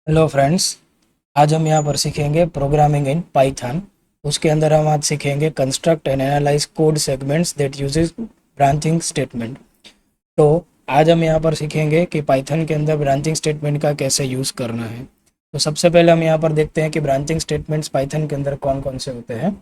Hello friends. आज हम यहाँ पर सीखेंगे प्रोग्रामिंग इन पाइथन। उसके अंदर हम आज सीखेंगे construct and analyse code segments that uses branching statement. तो आज हम यहाँ पर सीखेंगे कि पाइथन के अंदर ब्रांचिंग स्टेटमेंट का कैसे यूज़ करना है। तो सबसे पहले हम यहाँ पर देखते हैं कि ब्रांचिंग स्टेटमेंट्स पाइथन के अंदर कौन कौन से होते हैं।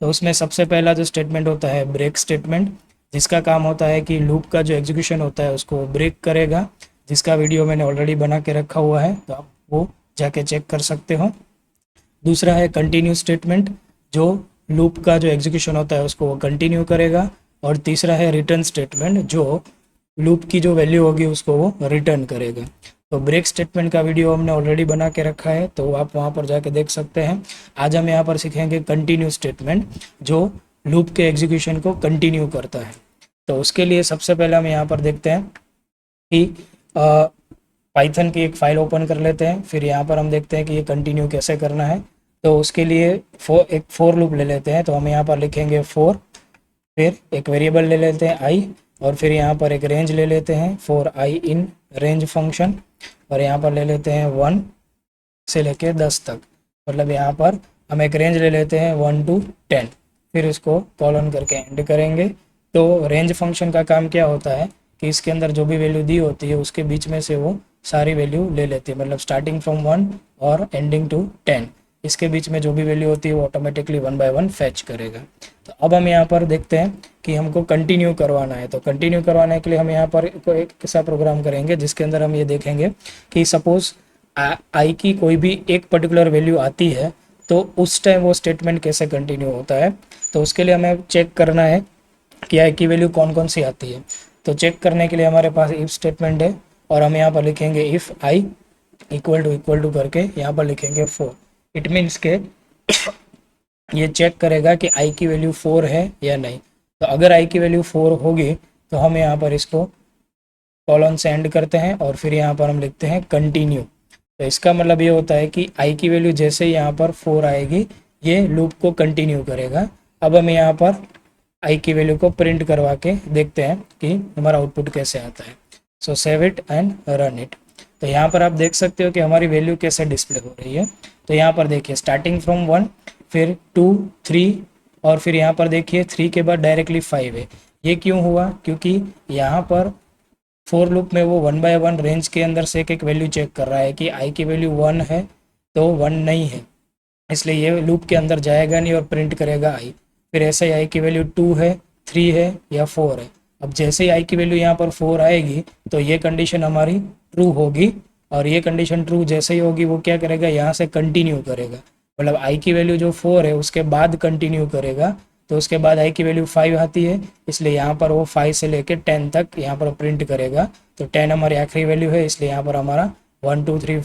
तो उसमें सबसे पहला जो स्टेटमेंट होता है ब्रेक स्टेटमेंट, जिसका काम होता है कि लूप का जो एग्जीक्यूशन होता है उसको ब्रेक करेगा, जिसका वीडियो मैंने ऑलरेडी बना के रखा हुआ है, तो आप वो जाके चेक कर सकते हो। दूसरा है कंटिन्यू स्टेटमेंट, जो लूप का जो एग्जीक्यूशन होता है उसको वो कंटिन्यू करेगा। और तीसरा है रिटर्न स्टेटमेंट, जो लूप की जो वैल्यू होगी उसको वो रिटर्न करेगा। तो ब्रेक स्टेटमेंट का वीडियो हमने ऑलरेडी बना के रखा है, तो आप वहाँ पर जाके देख सकते हैं। आज हम यहाँ पर सीखेंगे कंटिन्यू स्टेटमेंट, जो लूप के एग्जीक्यूशन को कंटिन्यू करता है। तो उसके लिए सबसे पहले हम यहाँ पर देखते हैं कि पाइथन की एक फ़ाइल ओपन कर लेते हैं। फिर यहाँ पर हम देखते हैं कि ये कंटिन्यू कैसे करना है। तो उसके लिए एक फोर लूप ले लेते हैं। तो हम यहाँ पर लिखेंगे फोर, फिर एक वेरिएबल ले लेते हैं आई, और फिर यहाँ पर एक रेंज ले लेते हैं for I in range function, और यहाँ पर ले लेते हैं 1 से लेके 10 तक। मतलब यहाँ पर हम एक रेंज ले लेते हैं 1 to 10, फिर इसको कॉलन करके एंड करेंगे। तो रेंज फंक्शन का काम क्या होता है कि इसके अंदर जो भी वैल्यू दी होती है उसके बीच में से वो सारी वैल्यू ले लेती है, मतलब स्टार्टिंग फ्रॉम 1 और एंडिंग टू 10, इसके बीच में जो भी वैल्यू होती है वो ऑटोमेटिकली 1 by 1 फैच करेगा। तो अब हम यहाँ पर देखते हैं कि हमको कंटिन्यू करवाना है। तो कंटिन्यू करवाने के लिए हम यहाँ पर एक ऐसा प्रोग्राम करेंगे जिसके अंदर हम ये देखेंगे कि सपोज आई की कोई भी एक पर्टिकुलर वैल्यू आती है, तो उस टाइम वो स्टेटमेंट कैसे कंटिन्यू होता है। तो उसके लिए हमें चेक करना है कि आई की वैल्यू कौन कौन सी आती है। तो चेक करने के लिए हमारे पास इफ स्टेटमेंट है, और हम यहाँ पर लिखेंगे इफ़ आई इक्वल टू करके यहाँ पर लिखेंगे 4। इट मीन्स के ये चेक करेगा कि आई की वैल्यू 4 है या नहीं। तो अगर आई की वैल्यू 4 होगी तो हम यहाँ पर इसको कॉलन से एंड करते हैं, और फिर यहाँ पर हम लिखते हैं कंटिन्यू। तो इसका मतलब ये होता है कि आई की वैल्यू जैसे ही यहाँ पर 4 आएगी, ये लूप को कंटिन्यू करेगा। अब हम यहाँ पर आई की वैल्यू को प्रिंट करवा के देखते हैं कि हमारा आउटपुट कैसे आता है। सो save it and run it. तो यहाँ पर आप देख सकते हो कि हमारी वैल्यू कैसे डिस्प्ले हो रही है। तो यहाँ पर देखिए स्टार्टिंग फ्रॉम 1, फिर 2, 3, और फिर यहाँ पर देखिए 3 के बाद डायरेक्टली 5 है। ये क्यों हुआ? क्योंकि यहाँ पर फोर लूप में वो 1 by 1 रेंज के अंदर से एक वैल्यू चेक कर रहा है कि आई की वैल्यू 1 है तो 1 नहीं है, इसलिए ये लूप के अंदर जाएगा नहीं और प्रिंट करेगा आई। फिर ऐसे ही आई की वैल्यू 2 है, 3 है या 4 है। अब जैसे ही आई की वैल्यू यहाँ पर 4 आएगी तो ये कंडीशन हमारी ट्रू होगी, और ये कंडीशन ट्रू जैसे ही होगी वो क्या करेगा, यहाँ से कंटिन्यू करेगा। मतलब आई की वैल्यू जो 4 है उसके बाद कंटिन्यू करेगा। तो उसके बाद आई की वैल्यू 5 आती है, इसलिए यहाँ पर वो 5 से लेकर 10 तक यहाँ पर प्रिंट करेगा। तो 10 हमारी आखिरी वैल्यू है, इसलिए यहाँ पर हमारा 1 2 3,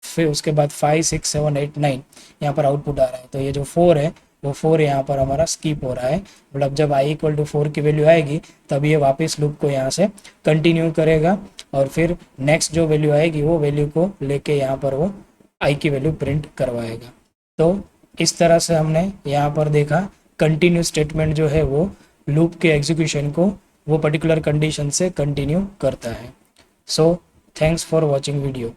फिर उसके बाद 5 6 7 8 9 यहाँ पर आउटपुट आ रहा है। तो ये जो 4 है वो 4 यहाँ पर हमारा स्किप हो रहा है। मतलब जब आई इक्वल टू 4 की वैल्यू आएगी तब ये वापस लूप को यहाँ से कंटिन्यू करेगा, और फिर नेक्स्ट जो वैल्यू आएगी वो वैल्यू को लेके यहाँ पर वो आई की वैल्यू प्रिंट करवाएगा। तो इस तरह से हमने यहाँ पर देखा कंटिन्यू स्टेटमेंट जो है वो लूप के एग्जीक्यूशन को वो पर्टिकुलर कंडीशन से कंटिन्यू करता है। So thanks for watching video.